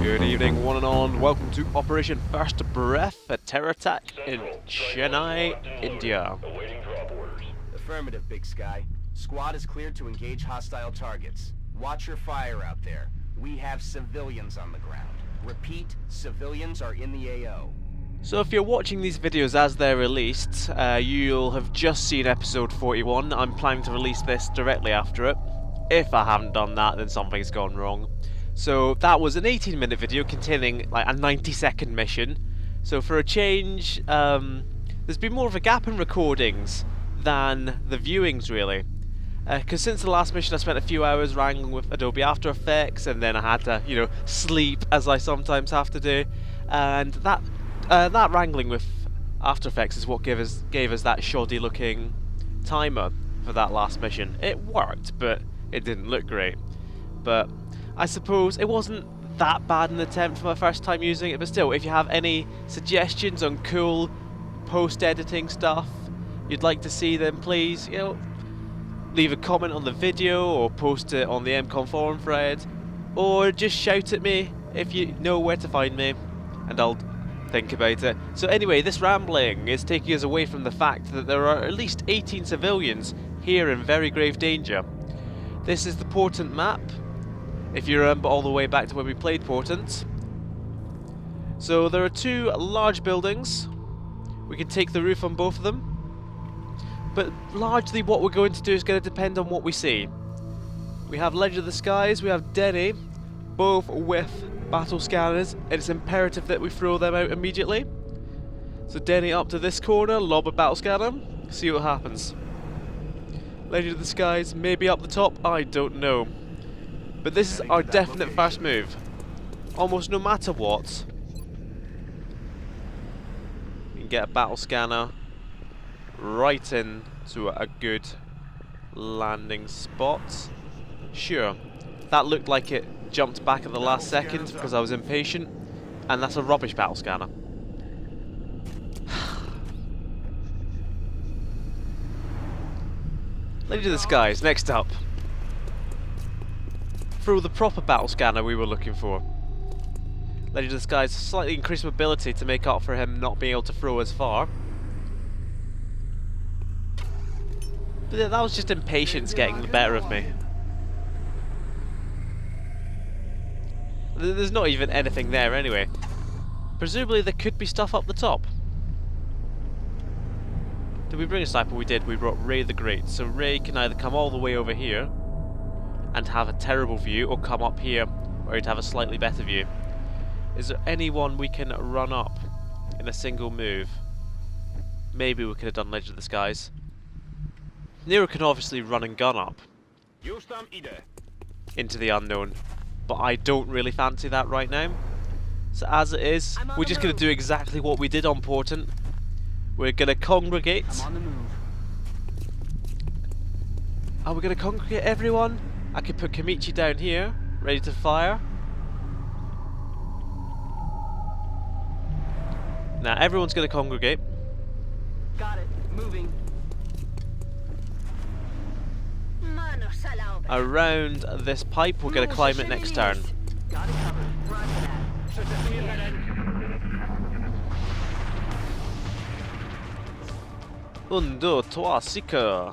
Good evening, one and all, and welcome to Operation First Breath, a terror attack in Chennai, India. Affirmative, Big Sky. Squad is cleared to engage hostile targets. Watch your fire out there. We have civilians on the ground. Repeat, civilians are in the AO. So if you're watching these videos as they're released, you'll have just seen episode 41. I'm planning to release this directly after it. If I haven't done that, then something's gone wrong. So that was an 18-minute video containing like a 90-second mission. So for a change, there's been more of a gap in recordings than the viewings really. Because since the last mission I spent a few hours wrangling with Adobe After Effects, and then I had to, you know, sleep as I sometimes have to do. And that wrangling with After Effects is what gave us that shoddy looking timer for that last mission. It worked, but it didn't look great. But I suppose it wasn't that bad an attempt for my first time using it, but still, if you have any suggestions on cool post-editing stuff you'd like to see, then please, you know, leave a comment on the video or post it on the M-Kom forum thread, or just shout at me if you know where to find me, and I'll think about it. So anyway, this rambling is taking us away from the fact that there are at least 18 civilians here in very grave danger. This is the Portent map, if you remember all the way back to when we played Portent. So there are two large buildings. We can take the roof on both of them. But largely what we're going to do is going to depend on what we see. We have Legend of the Skies, we have Denny, both with battle scanners, and it's imperative that we throw them out immediately. So Denny up to this corner, lob a battle scanner, see what happens. Legend of the Skies, maybe up the top, I don't know. But this is our definite first move. Almost no matter what, we can get a battle scanner right in to a good landing spot. Sure, that looked like it jumped back at the last second because I was impatient, and that's a rubbish battle scanner. Legend of the Skies, next up. Through the proper battle scanner we were looking for. Legend of the Skies slightly increased mobility to make up for him not being able to throw as far. But that was just impatience getting the better of me. There's not even anything there anyway. Presumably there could be stuff up the top. Did we bring a sniper? We did. We brought Ray the Great. So Ray can either come all the way over here and have a terrible view, or come up here where he'd have a slightly better view. Is there anyone we can run up in a single move? Maybe we could have done Legend of the Skies. Nero can obviously run and gun up into the unknown, but I don't really fancy that right now. So as it is, we're just going to do exactly what we did on Portent. We're going to congregate. Are we going to congregate everyone? I could put Kamichi down here, ready to fire. Now everyone's going to congregate. Got it. Moving. Around this pipe, we're going to climb it next turn. Got it covered. Roger that. 1, 2, 3, seeker.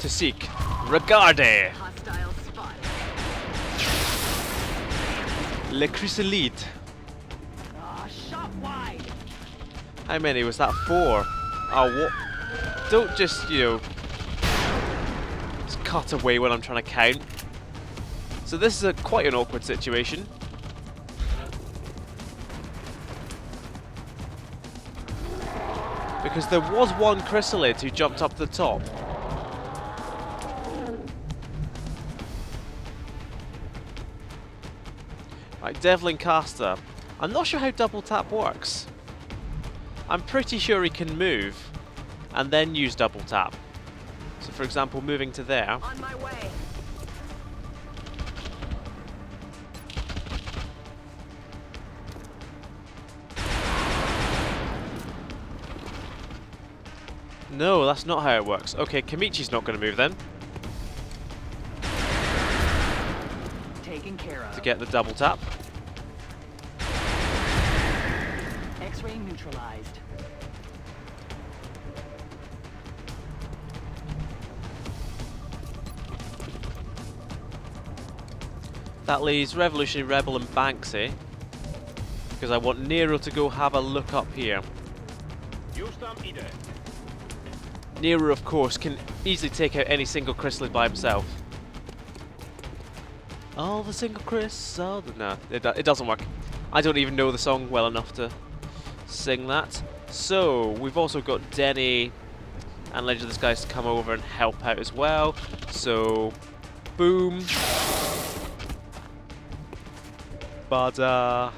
To seek. Regarde! Hostile spot. Le Chrysalide. Shot wide. How many was that? 4. Oh, what? Don't just, you know, just cut away when I'm trying to count. So this is quite an awkward situation. Because there was one chrysalid who jumped up to the top. Right, Devlin Caster. I'm not sure how double tap works. I'm pretty sure he can move and then use double tap. So for example, moving to there. On my way. No, that's not how it works. Okay, Kamichi's not going to move then. taken care of. to get the double tap. X-ray neutralized. That leaves Revolutionary Rebel and Banksy, because I want Nero to go have a look up here. Nero, of course, can easily take out any single chrysalid by himself. All the single crystals. No, it doesn't work. I don't even know the song well enough to sing that. So, we've also got Denny and Legend of the Skies to come over and help out as well. So, boom. Bada.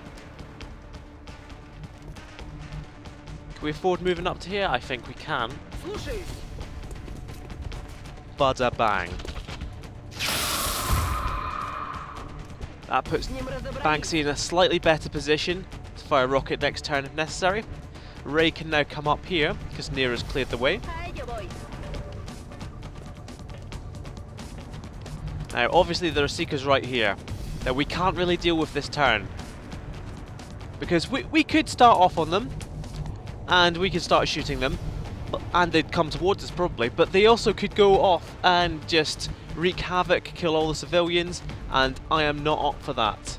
Can we afford moving up to here? I think we can. Bada bang. That puts Banksy in a slightly better position to fire a rocket next turn if necessary. Ray can now come up here because Nero's cleared the way. Now obviously there are Seekers right here that we can't really deal with this turn, because we could start off on them and we could start shooting them and they'd come towards us probably, but they also could go off and just wreak havoc, kill all the civilians, and I am not up for that.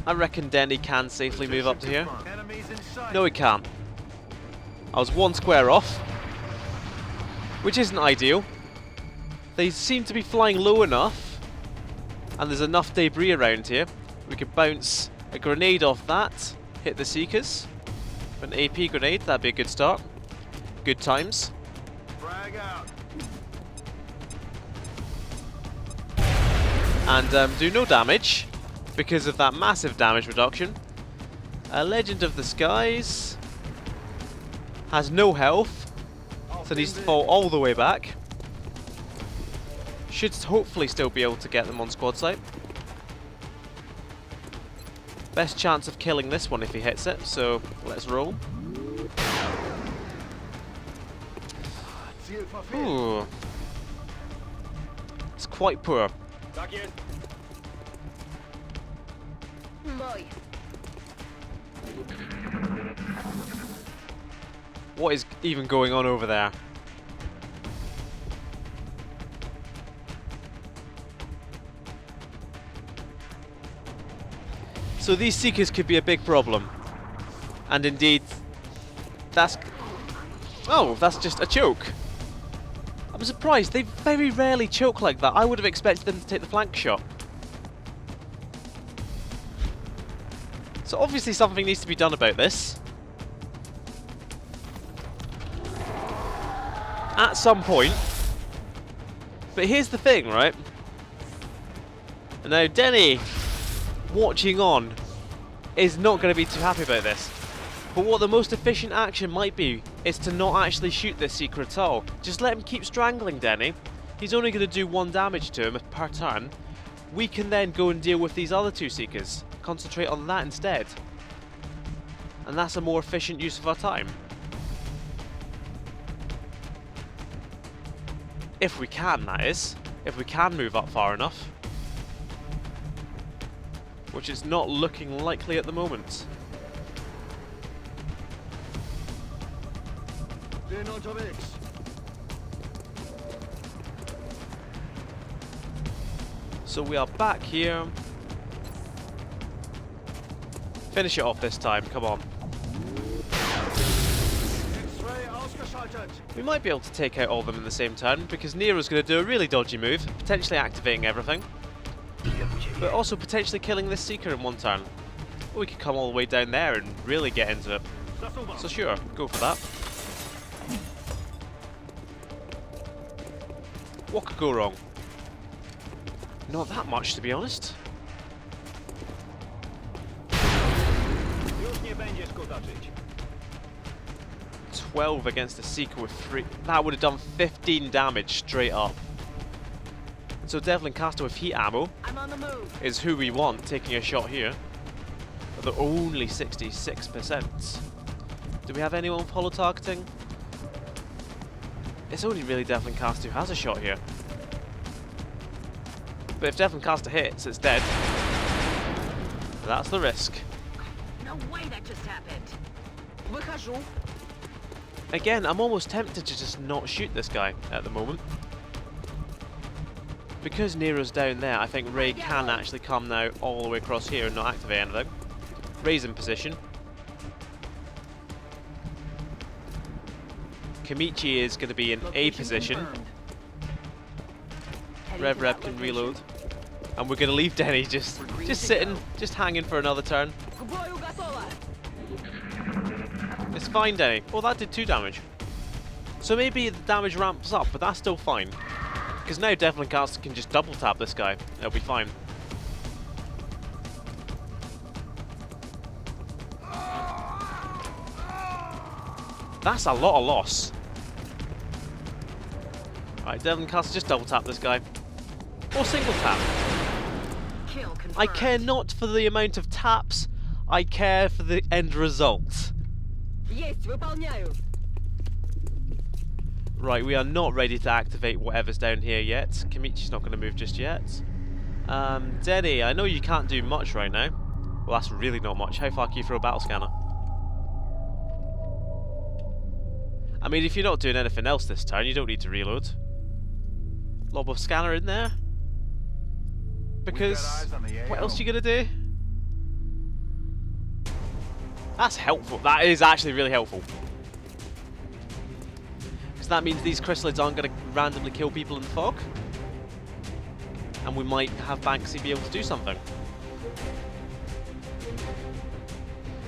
I reckon Denny can safely move up to here. No, he can't. I was one square off, which isn't ideal. They seem to be flying low enough, and there's enough debris around here. We could bounce a grenade off that, hit the Seekers. An AP grenade, that'd be a good start. Good times. Frag out. And do no damage because of that massive damage reduction. Legend of the Skies has no health, so needs to fall all the way back. Should hopefully still be able to get them on squad site. Best chance of killing this one if he hits it, so let's roll. Ooh. It's quite poor. What is even going on over there? So these Seekers could be a big problem. And indeed, that's... Oh, that's just a choke. I'm surprised. They very rarely choke like that. I would have expected them to take the flank shot. So obviously something needs to be done about this. At some point. But here's the thing, right? Now Denny, watching on, is not going to be too happy about this. But what the most efficient action might be is to not actually shoot this Seeker at all. Just let him keep strangling Denny. He's only going to do 1 damage to him per turn. We can then go and deal with these other 2 Seekers. Concentrate on that instead. And that's a more efficient use of our time. If we can, that is. If we can move up far enough. Which is not looking likely at the moment. So we are back here. Finish it off this time, come on. We might be able to take out all of them in the same turn, because Nero's going to do a really dodgy move, potentially activating everything. But also potentially killing this Seeker in 1 turn. Or we could come all the way down there and really get into it. So sure, go for that. What could go wrong? Not that much, to be honest. Już nie będziesz kotaczyć. 12 against a Seeker with 3. That would have done 15 damage straight up. So Devlin Caster with heat ammo I'm on the move. is who we want taking a shot here. But they're only 66%. Do we have anyone with holo targeting? It's only really Devlin Cast who has a shot here. But if Devlin Caster hits, it's dead. That's the risk. No way that just happened. Выхожу. Again, I'm almost tempted to just not shoot this guy at the moment. Because Nero's down there, I think Ray can actually come now all the way across here and not activate anything. Ray's in position. Kamichi is going to be in A position. Rev can reload. And we're going to leave Denny just sitting, just hanging for another turn. It's fine, Denny. Oh, that did 2 damage. So maybe the damage ramps up, but that's still fine. Because now Devlin Caster can just double tap this guy. It'll be fine. That's a lot of loss. Alright, Devlin Caster, just double tap this guy. Or single tap. I care not for the amount of taps, I care for the end result. Right, we are not ready to activate whatever's down here yet. Kamichi's not going to move just yet. Denny, I know you can't do much right now. Well, that's really not much. How far can you throw a battle scanner? I mean, if you're not doing anything else this turn, you don't need to reload. Lob of scanner in there. Because what else are you going to do? That's helpful. That is actually really helpful. Because that means these chrysalids aren't going to randomly kill people in the fog. And we might have Banksy be able to do something.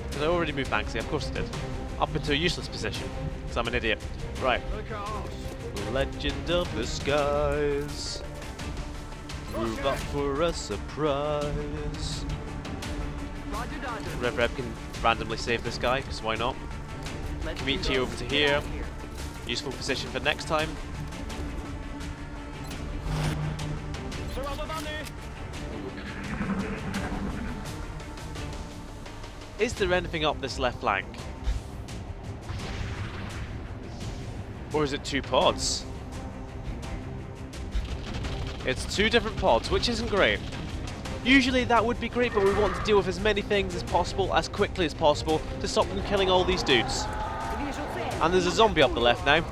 Because I already moved Banksy, of course I did. Up into a useless position. Because I'm an idiot. Right. Legend of the Skies. Move up for a surprise. Rev can randomly save this guy, because why not? Kamichi over to here. Useful position for next time. Is there anything up this left flank? Or is it 2 pods? It's 2 different pods, which isn't great. Usually that would be great, but we want to deal with as many things as possible, as quickly as possible, to stop them killing all these dudes. And there's a zombie up the left now.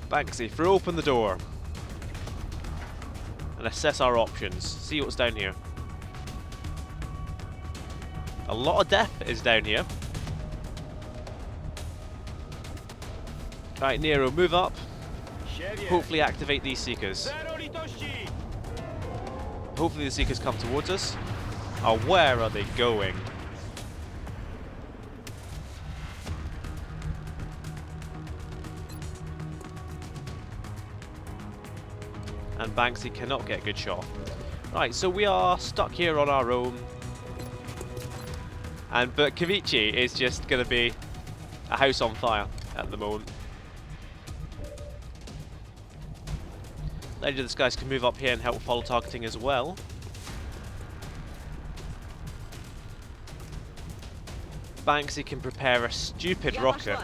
Banksy, throw open the door. And assess our options. See what's down here. A lot of death is down here. Right, Nero, move up. Hopefully activate these Seekers. Hopefully the Seekers come towards us. Oh, where are they going? And Banksy cannot get a good shot. Right, so we are stuck here on our own. But Kamichi is just going to be a house on fire at the moment. Later, this guys can move up here and help follow targeting as well. Banksy can prepare a stupid rocket.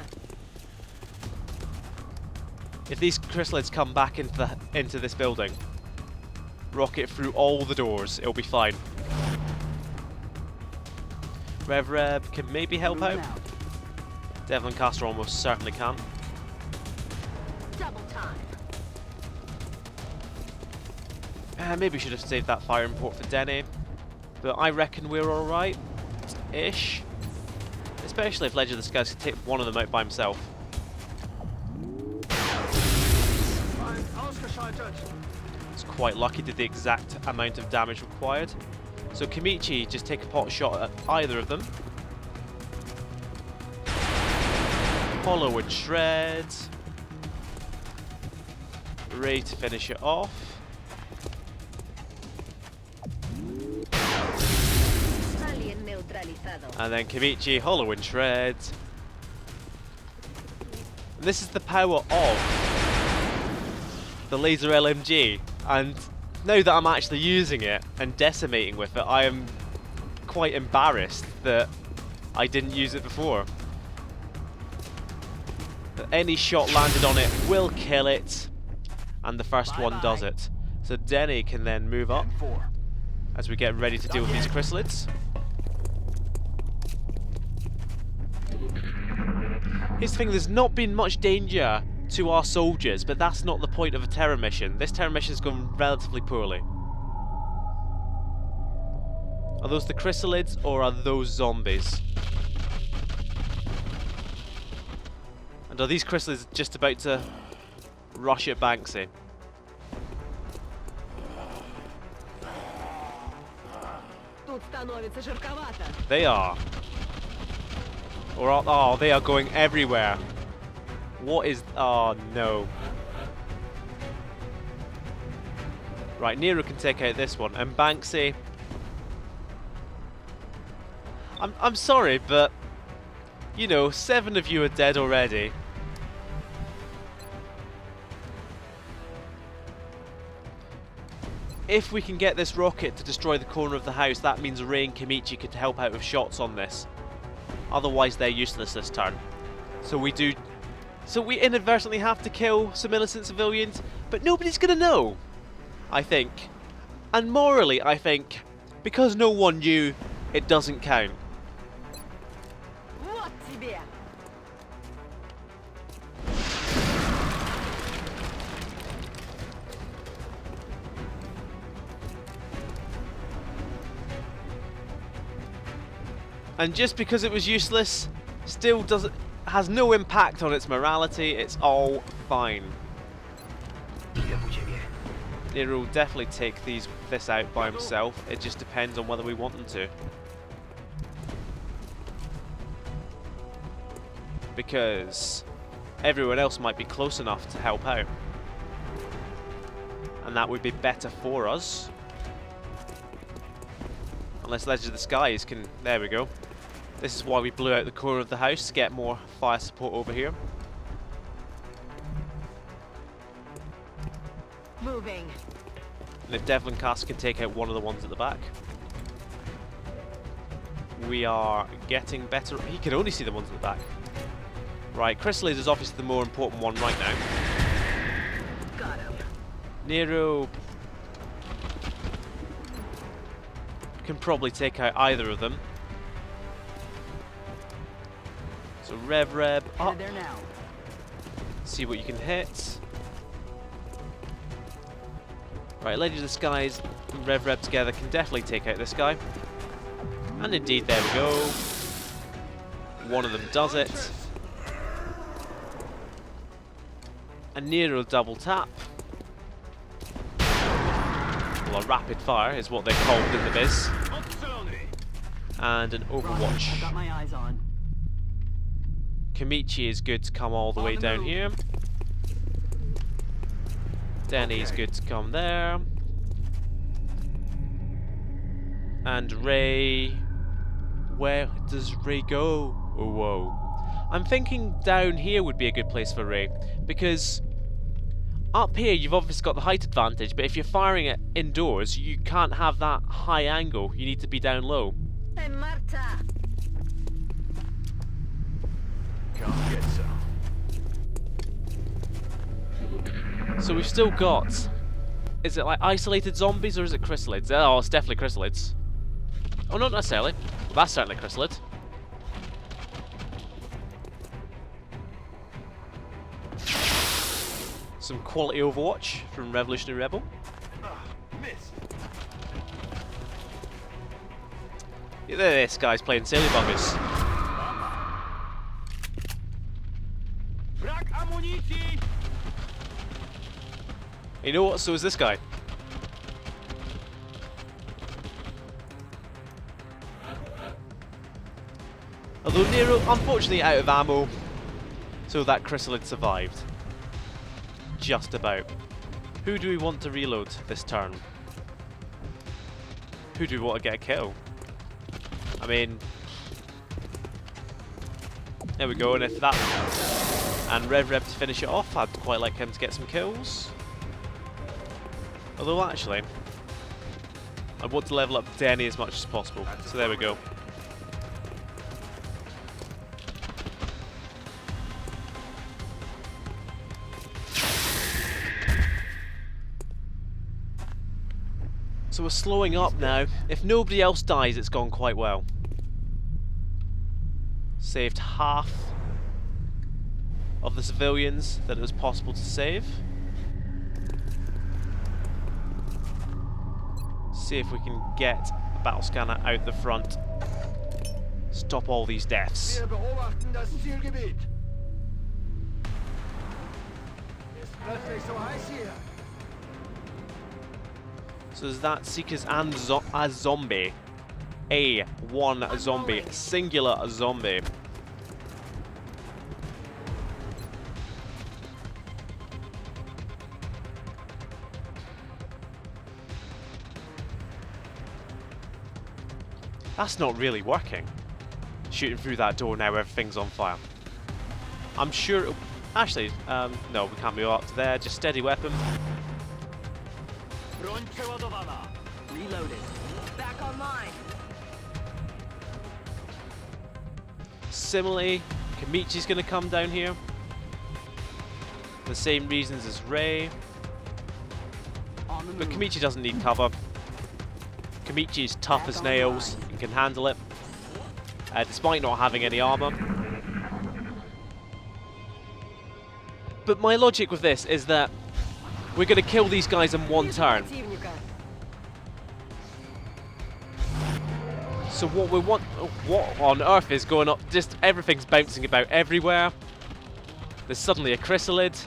If these chrysalids come back into this building, rocket through all the doors, it'll be fine. Rev can maybe help out. Devlin Caster almost certainly can. Double time. Maybe we should have saved that fire import for Denny. But I reckon we're alright-ish. Especially if Legend of the Skies could take one of them out by himself. It's quite lucky, did the exact amount of damage required. So Kamichi, just take a pot shot at either of them. Hollow and shred. Ray to finish it off. And then Kamichi, hollow and shred. And this is the power of the laser LMG. And now that I'm actually using it and decimating with it, I am quite embarrassed that I didn't use it before. But any shot landed on it will kill it, and the first one does it. So Denny can then move up as we get ready to deal with these chrysalids. Here's the thing, there's not been much danger to our soldiers, but that's not the point of a terror mission. This terror mission has gone relatively poorly. Are those the chrysalids or are those zombies? And are these chrysalids just about to rush at Banksy? They are. Or are, oh, they are going everywhere. What is... oh no. Right, Nero can take out this one. And Banksy... I'm sorry, but... you know, 7 of you are dead already. If we can get this rocket to destroy the corner of the house, that means Ray and Kimichi could help out with shots on this. Otherwise, they're useless this turn. So we inadvertently have to kill some innocent civilians, but nobody's gonna know, I think. And morally, I think, because no one knew, it doesn't count. And just because it was useless, still has no impact on its morality. It's all fine. Nero will definitely take this out by himself. It just depends on whether we want them to. Because everyone else might be close enough to help out. And that would be better for us. Unless Legend of the Skies can... there we go. This is why we blew out the corner of the house, to get more fire support over here. Moving. And if Devlin Cass can take out one of the ones at the back. We are getting better. He can only see the ones at the back. Right, Chrysalid is obviously the more important one right now. Got him. Nero can probably take out either of them. So Rev up. There now. See what you can hit. Right, Legend of the Skies and Rev together can definitely take out this guy. And indeed, there we go. One of them does it. And Nero double tap. Well, a rapid fire is what they're called in the biz. And an Overwatch. Got my eyes on. Kimichi is good to come all the way down here. Denny's good to come there. And Ray... where does Ray go? Oh, whoa. I'm thinking down here would be a good place for Ray, because up here you've obviously got the height advantage, but if you're firing it indoors, you can't have that high angle. You need to be down low. Hey, Marta. Come get some. So we've still got... is it like isolated zombies or is it chrysalids? Oh, it's definitely chrysalids. Oh, not necessarily. Well, that's certainly chrysalid. Some quality Overwatch from Revolutionary Rebel. Miss. Yeah, this guy's playing silly buggers. You know what? So is this guy. Although Nero, unfortunately, out of ammo, so that chrysalid survived. Just about. Who do we want to reload this turn? Who do we want to get a kill? I mean... there we go, and if that... and Rev to finish it off, I'd quite like him to get some kills. Although actually... I want to level up Denny as much as possible. So there we go. So we're slowing up now. If nobody else dies, it's gone quite well. Saved half of the civilians that it was possible to save. See if we can get a battle scanner out the front. Stop all these deaths. Wir beobachten das Zielgebiet. Ist plötzlich so heiß hier. So there's that Seekers and a zombie. One zombie. Singular zombie. That's not really working. Shooting through that door now, everything's on fire. I'm sure it'll... Actually, no, we can't move up to there. Just steady weapon. Reloaded. Back online. Similarly, Kamichi's going to come down here. The same reasons as Ray. On the But move. Kamichi doesn't need cover. Kamichi is tough as nails and can handle it, despite not having any armor. But my logic with this is that we're going to kill these guys in one turn. So what we want, what on earth is going on? Just everything's bouncing about everywhere. There's suddenly a chrysalid.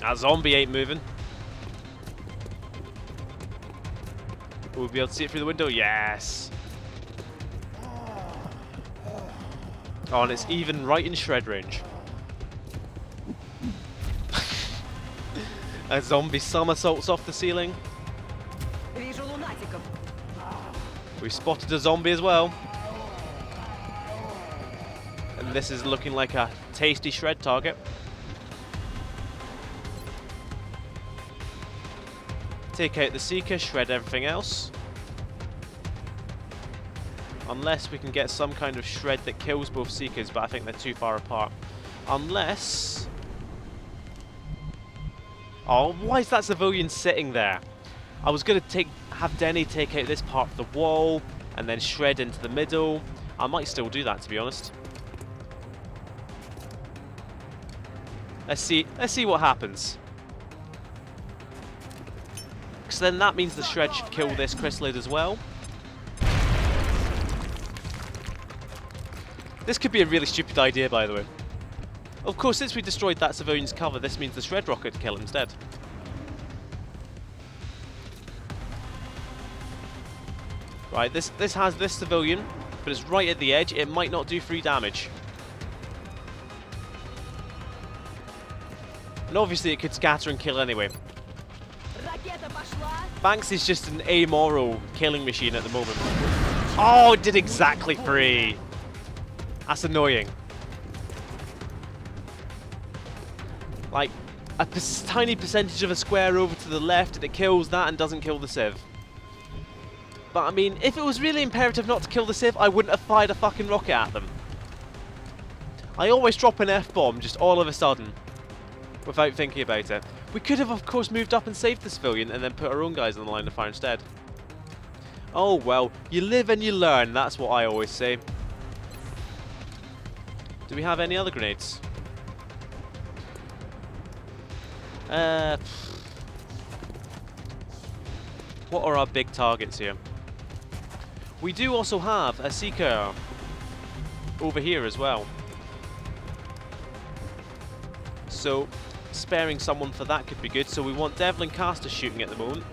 A zombie ain't moving. Will we be able to see it through the window? Yes. Oh, and it's even right in shred range. A zombie somersaults off the ceiling. Вижу лунатиков. We spotted a zombie as well. And this is looking like a tasty shred target. Take out the Seeker, shred everything else. Unless we can get some kind of shred that kills both Seekers, but I think they're too far apart. Unless... Oh, why is that civilian sitting there? I was going to have Denny take out this part of the wall and then shred into the middle. I might still do that, to be honest. Let's see what happens. Because then that means the shred should kill this chrysalid as well. This could be a really stupid idea, by the way. Of course, since we destroyed that civilian's cover, this means the shred rocket kill him instead. Right, this has this civilian, but it's right at the edge. It might not do 3 damage. And obviously it could scatter and kill anyway. Ракета пошла. Banks is just an amoral killing machine at the moment. Oh, it did exactly 3. That's annoying. Like, a tiny percentage of a square over to the left and it kills that and doesn't kill the civ. But I mean, if it was really imperative not to kill the civ, I wouldn't have fired a fucking rocket at them. I always drop an F-bomb just all of a sudden, without thinking about it. We could have, of course, moved up and saved the civilian and then put our own guys on the line of fire instead. Oh well, you live and you learn, that's what I always say. Do we have any other grenades? What are our big targets here? We do also have a Seeker over here as well. So, sparing someone for that could be good. So we want Devil and Caster shooting at the moment.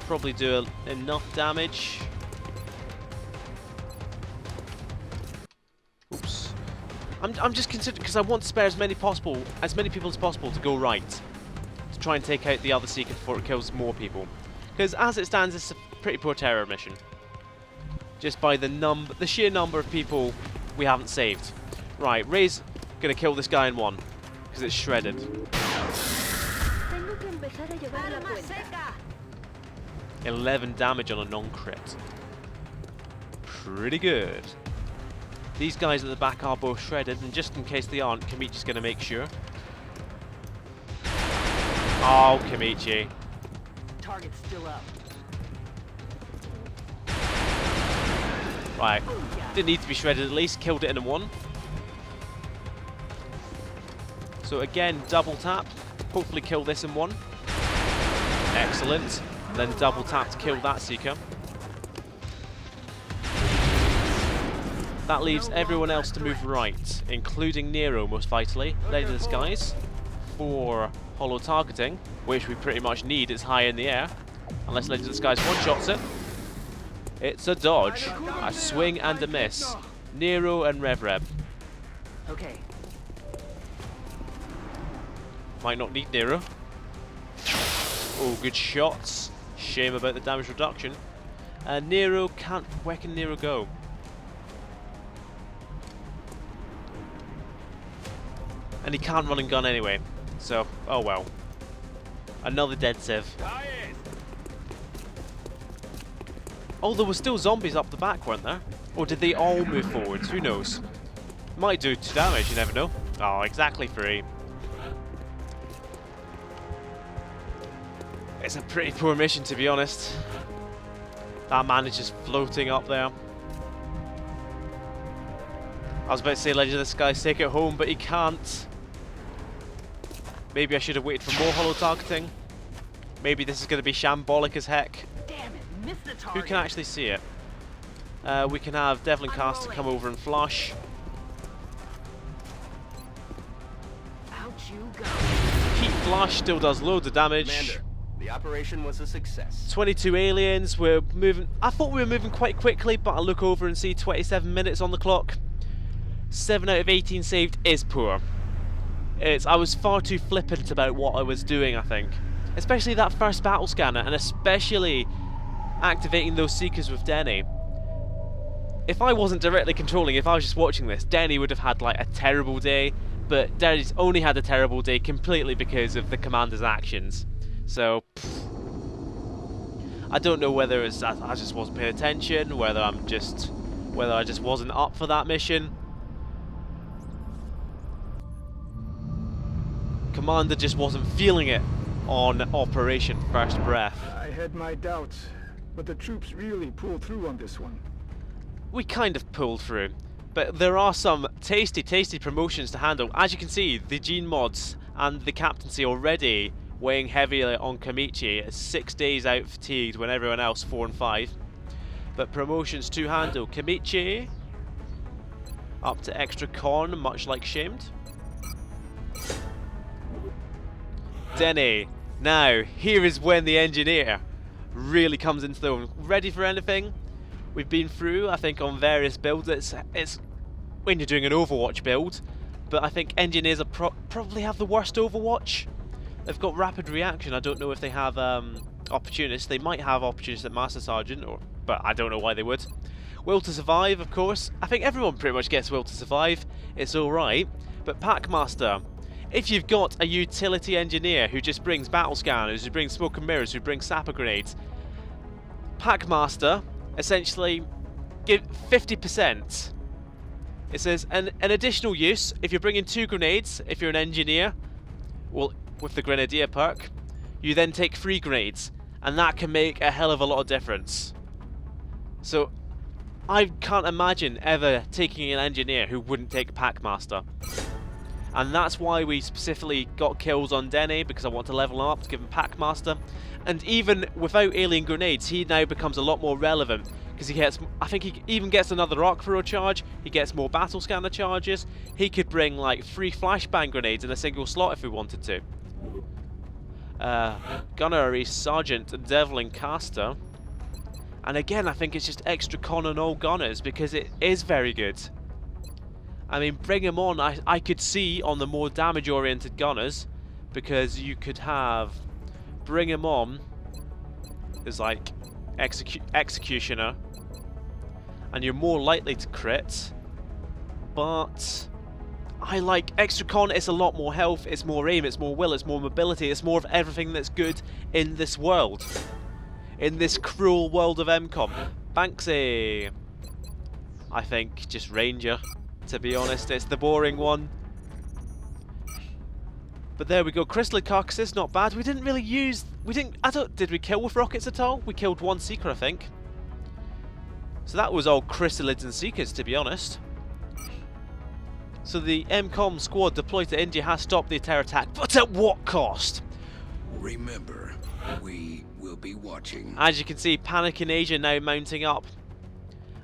Probably do enough damage. Oops. I'm just considering, because I want to spare as many people as possible to go right, to try and take out the other Seeker before it kills more people. Because as it stands, it's a pretty poor terror mission. Just by the sheer number of people we haven't saved. Right, Ray's gonna kill this guy in one, because it's shredded. Empezar a llevar la Para más cuenta. seca. 11 damage on a non-crit. Pretty good. These guys at the back are both shredded, and just in case they aren't, Kamichi's going to make sure. Oh, Kamichi. Target's still up. Right. Didn't need to be shredded at least. Killed it in a one. So again, double tap. Hopefully kill this in one. Excellent. Then double tap to kill that Seeker. That leaves everyone else to move right, including Nero most vitally. Lady of the Skies for hollow targeting, which we pretty much need. It's high in the air. Unless Lady of the Skies one-shots it. It's a dodge, a swing and a miss. Nero and Rev. Okay. Might not need Nero. Oh, good shots. Shame about the damage reduction. Nero can't... Where can Nero go? And he can't run and gun anyway. So, oh well. Another dead Civ. Oh, there were still zombies up the back, weren't there? Or did they all move forwards? Who knows? Might do 2 damage, you never know. Oh, exactly 3. It's a pretty poor mission, to be honest. That man is just floating up there. I was about to say Legend of the Skies, take it home, but he can't. Maybe I should have waited for more hollow targeting. Maybe this is going to be shambolic as heck. Damn it, missed the target. Who can actually see it? We can have Devlin Caster come over and flush. Out you go. Heat Flush still does loads of damage. Commander, the operation was a success. 22 aliens, we're moving... I thought we were moving quite quickly, but I look over and see 27 minutes on the clock. 7 out of 18 saved is poor. I was far too flippant about what I was doing, I think. Especially that first battle scanner, and especially activating those Seekers with Denny. If I wasn't directly controlling, if I was just watching this, Denny would have had like a terrible day, but Denny's only had a terrible day completely because of the commander's actions. So, I don't know whether it's I just wasn't paying attention, whether I just wasn't up for that mission. Commander just wasn't feeling it on Operation First Breath. I had my doubts, but the troops really pulled through on this one. We kind of pulled through, but there are some tasty promotions to handle. As you can see, the gene mods and the captaincy already weighing heavily on Kamichi, 6 days out fatigued when everyone else 4 and 5. But promotions to handle: Kamichi up to extra con, much like Shamed. Denny. Now, here is when the engineer really comes into the room. Ready for anything? We've been through, I think, on various builds. It's when you're doing an Overwatch build, but I think engineers are probably have the worst Overwatch. They've got rapid reaction. I don't know if they have opportunists. They might have opportunists at Master Sergeant, but I don't know why they would. Will to survive, of course. I think everyone pretty much gets will to survive. It's alright. But Packmaster, if you've got a utility engineer who just brings battle scanners, who brings smoke and mirrors, who brings sapper grenades, Packmaster essentially give 50%. It says an additional use if you're bringing 2 grenades. If you're an engineer, well, with the grenadier perk, you then take 3 grenades, and that can make a hell of a lot of difference. So I can't imagine ever taking an engineer who wouldn't take Packmaster. And that's why we specifically got kills on Denny, because I want to level him up to give him Packmaster. And even without alien grenades, he now becomes a lot more relevant, because he gets, I think he even gets another arc thrower charge, he gets more battle scanner charges, he could bring like 3 flashbang grenades in a single slot if we wanted to. Gunnery Sergeant Devlin Caster. And again, I think it's just extra con on all gunners, because it is very good. I mean, bring him on, I could see on the more damage-oriented gunners, because you could have bring him on as like Executioner, and you're more likely to crit, but I like XCOM. It's a lot more health, it's more aim, it's more will, it's more mobility, it's more of everything that's good in this world. In this cruel world of M-Kom. Banksy. I think just Ranger, to be honest. It's the boring one. But there we go. Crystalline carcasses, not bad. We didn't really use... Did we kill with rockets at all? We killed one Seeker, I think. So that was all Chrysalids and Seekers, to be honest. So the M-Kom squad deployed to India has stopped the terror attack, but at what cost? Remember, we will be watching. As you can see, panic in Asia now mounting up.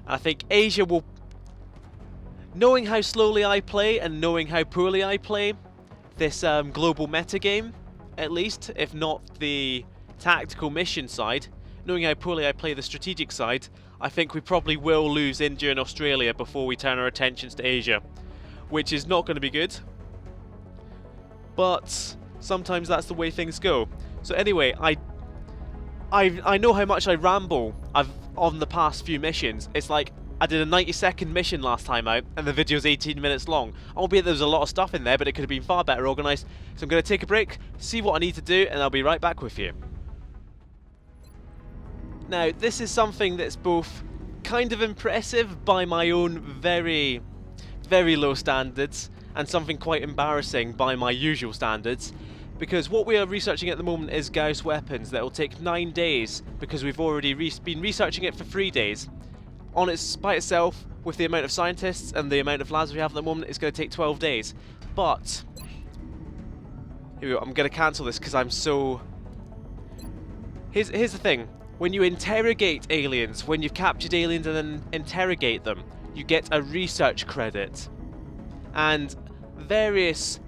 And I think Asia will... Knowing how slowly I play and knowing how poorly I play this global meta game, at least, if not the tactical mission side, knowing how poorly I play the strategic side, I think we probably will lose India and Australia before we turn our attentions to Asia. Which is not going to be good. But sometimes that's the way things go. So anyway, I know how much I ramble on the past few missions. It's like I did a 90-second mission last time out and the video's 18 minutes long. Albeit there was a lot of stuff in there, but it could have been far better organised. So I'm going to take a break, see what I need to do, and I'll be right back with you. Now, this is something that's both kind of impressive by my own very low standards, and something quite embarrassing by my usual standards, because what we are researching at the moment is Gauss weapons that will take 9 days, because we've already been researching it for 3 days. By itself, with the amount of scientists and the amount of labs we have at the moment, it's going to take 12 days. But here we go. I'm going to cancel this because I'm so... Here's the thing. When you interrogate aliens, when you've captured aliens and then interrogate them, you get a research credit. And various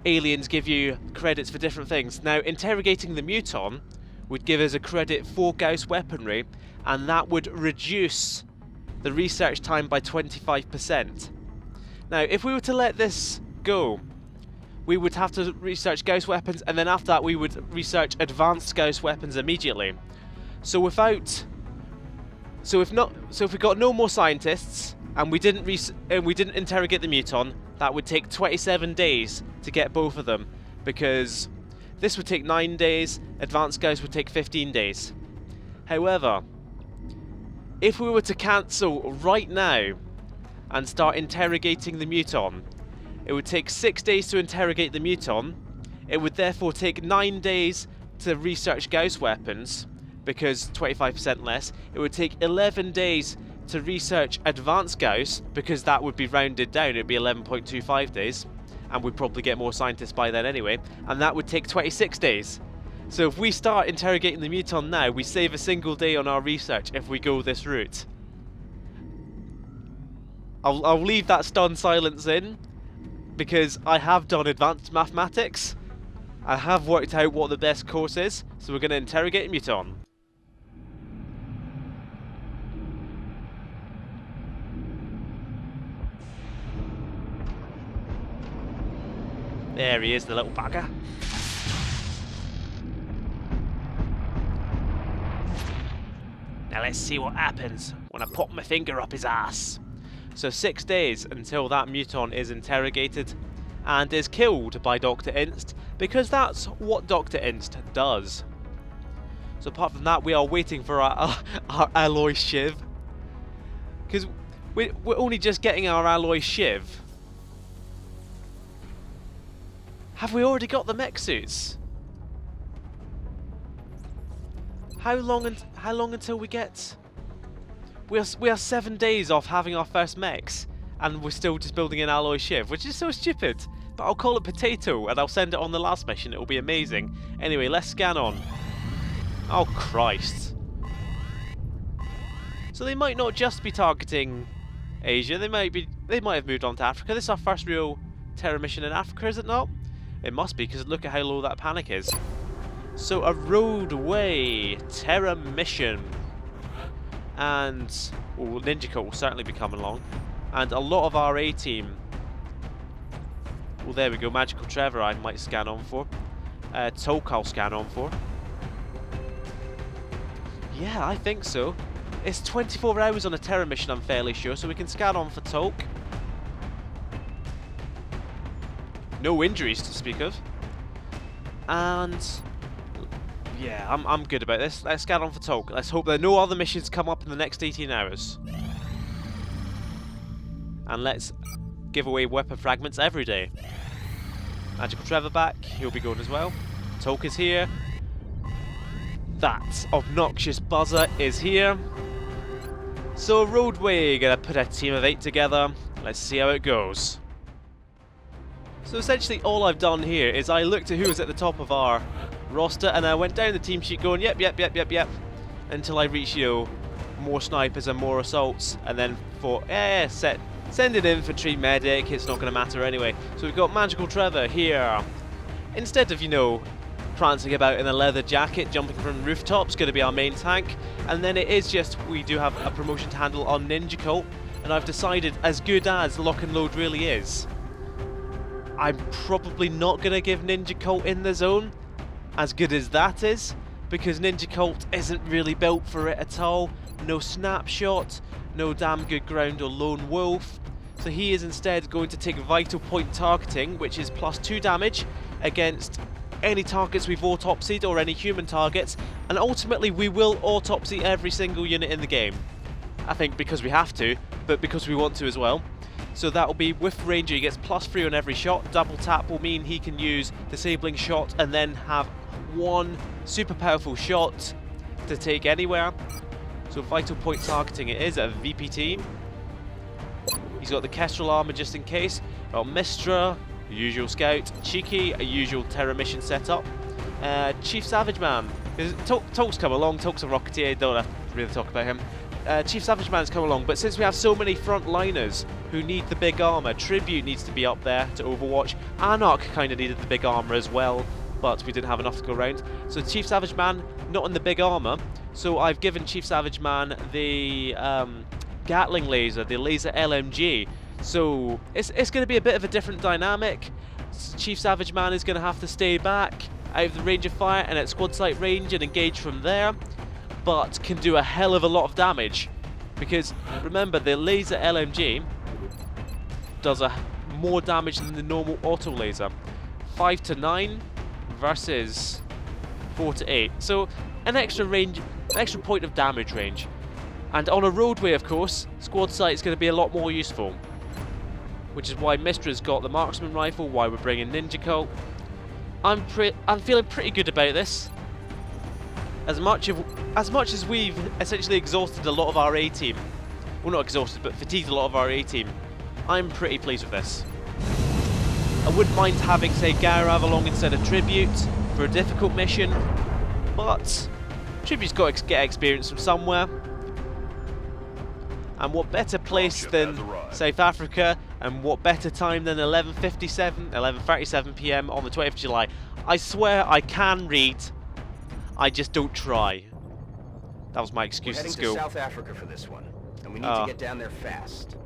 aliens give you credits for different things. Now, interrogating the Muton would give us a credit for Gauss weaponry, and that would reduce the research time by 25%. Now, if we were to let this go, we would have to research Gauss weapons, and then after that we would research advanced Gauss weapons immediately. So if we got no more scientists and we didn't interrogate the Muton, that would take 27 days to get both of them, because this would take 9 days, advanced Gauss would take 15 days. However, if we were to cancel right now and start interrogating the Muton, it would take 6 days to interrogate the Muton. It would therefore take 9 days to research Gauss weapons, because 25% less. It would take 11 days to research advanced Gauss, because that would be rounded down. It would be 11.25 days, and we'd probably get more scientists by then anyway, and that would take 26 days. So if we start interrogating the Muton now, we save a single day on our research if we go this route. I'll leave that stunned silence in, because I have done advanced mathematics. I have worked out what the best course is, so we're going to interrogate Muton. There he is, the little bugger. Now let's see what happens when I pop my finger up his ass. So 6 days until that Muton is interrogated and is killed by Dr. Inst, because that's what Dr. Inst does. So apart from that, we are waiting for our alloy shiv, because we're only just getting our alloy shiv. Have we already got the mech suits? How long until we get... We are 7 days off having our first mechs, and we're still just building an alloy shiv, which is so stupid. But I'll call it potato, and I'll send it on the last mission. It'll be amazing. Anyway, let's scan on. Oh Christ! So they might not just be targeting Asia. They might have moved on to Africa. This is our first real terror mission in Africa, is it not? It must be, because look at how low that panic is. So a roadway terror mission. And Ninja Cult will certainly be coming along. And a lot of our A-team. Well, there we go. Magical Trevor I might scan on for. Toke I'll scan on for. Yeah, I think so. It's 24 hours on a terror mission, I'm fairly sure, so we can scan on for Toke. no injuries to speak of. And yeah, I'm good about this. Let's get on for talk. Let's hope that no other missions come up in the next 18 hours. And let's give away weapon fragments every day. Magical Trevor back, he'll be going as well. Talk is here. That obnoxious buzzer is here. So Roadway, gonna put a team of 8 together. Let's see how it goes. So essentially all I've done here is I looked at who was at the top of our roster and I went down the team sheet going yep, until I reached, you know, more snipers and more assaults, and then thought, send an infantry medic, it's not going to matter anyway. So we've got Magical Trevor here. Instead of, you know, prancing about in a leather jacket, jumping from rooftops, going to be our main tank. And then it is just, we do have a promotion to handle on Ninja Cult, and I've decided, as good as Lock and Load really is, I'm probably not going to give Ninja Cult in the zone, as good as that is, because Ninja Cult isn't really built for it at all. No snapshot, no damn good ground or lone wolf. So he is instead going to take vital point targeting, which is +2 damage against any targets we've autopsied or any human targets, and ultimately we will autopsy every single unit in the game. I think because we have to, but because we want to as well. So that will be with Ranger, he gets +3 on every shot. Double tap will mean he can use Disabling Shot and then have one super powerful shot to take anywhere. So vital point targeting it is at VPT. He's got the Kestrel armor just in case. Got Mistra, usual scout. Cheeky, a usual Terror mission setup. Chief Savage Man. Talk's come along. Talk's a Rocketeer. Don't have to really talk about him. Chief Savage Man's come along, but since we have so many frontliners who need the big armor, Tribute needs to be up there to Overwatch. Anarch kind of needed the big armor as well, but we didn't have enough to go around. So Chief Savage Man not in the big armor. So I've given Chief Savage Man the Gatling laser, the laser LMG. So it's going to be a bit of a different dynamic. Chief Savage Man is going to have to stay back out of the range of fire and at squad site range and engage from there, but can do a hell of a lot of damage, because remember the laser LMG does more damage than the normal auto laser. 5 to 9 versus 4 to 8, so an extra range, an extra point of damage range. And on a roadway, of course, squad sight is going to be a lot more useful, which is why Mistra's got the marksman rifle, why we're bringing Ninja Cult. I'm feeling pretty good about this. As much as we've essentially exhausted a lot of our A team, well, not exhausted, but fatigued a lot of our A team, I'm pretty pleased with this. I wouldn't mind having, say, Gairav along instead of Tribute for a difficult mission, but Tribute's got to get experience from somewhere. And what better place than South Africa, and what better time than 11:37 PM on the 20th of July. I swear I can read, I just don't try. That was my excuse at school. We're heading to South Africa for this one, and we need to get down there fast.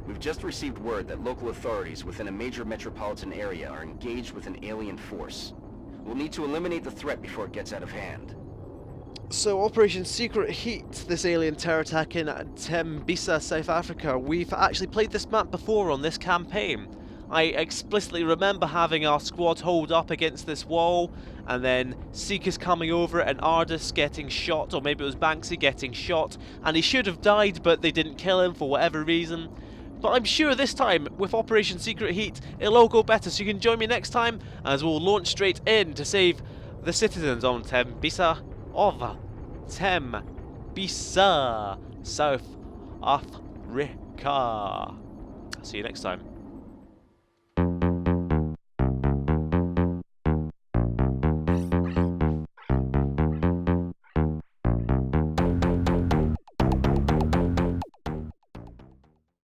We've just received word that local authorities within a major metropolitan area are engaged with an alien force. We'll need to eliminate the threat before it gets out of hand. So Operation Secret Heat, this alien terror attack in Tembisa, South Africa. We've actually played this map before on this campaign. I explicitly remember having our squad hold up against this wall, and then Seekers coming over and Ardis getting shot, or maybe it was Banksy getting shot, and he should have died, but they didn't kill him for whatever reason. But I'm sure this time, with Operation Secret Heat, it'll all go better, so you can join me next time, as we'll launch straight in to save the citizens on Tembisa of Tembisa, South Africa. See you next time.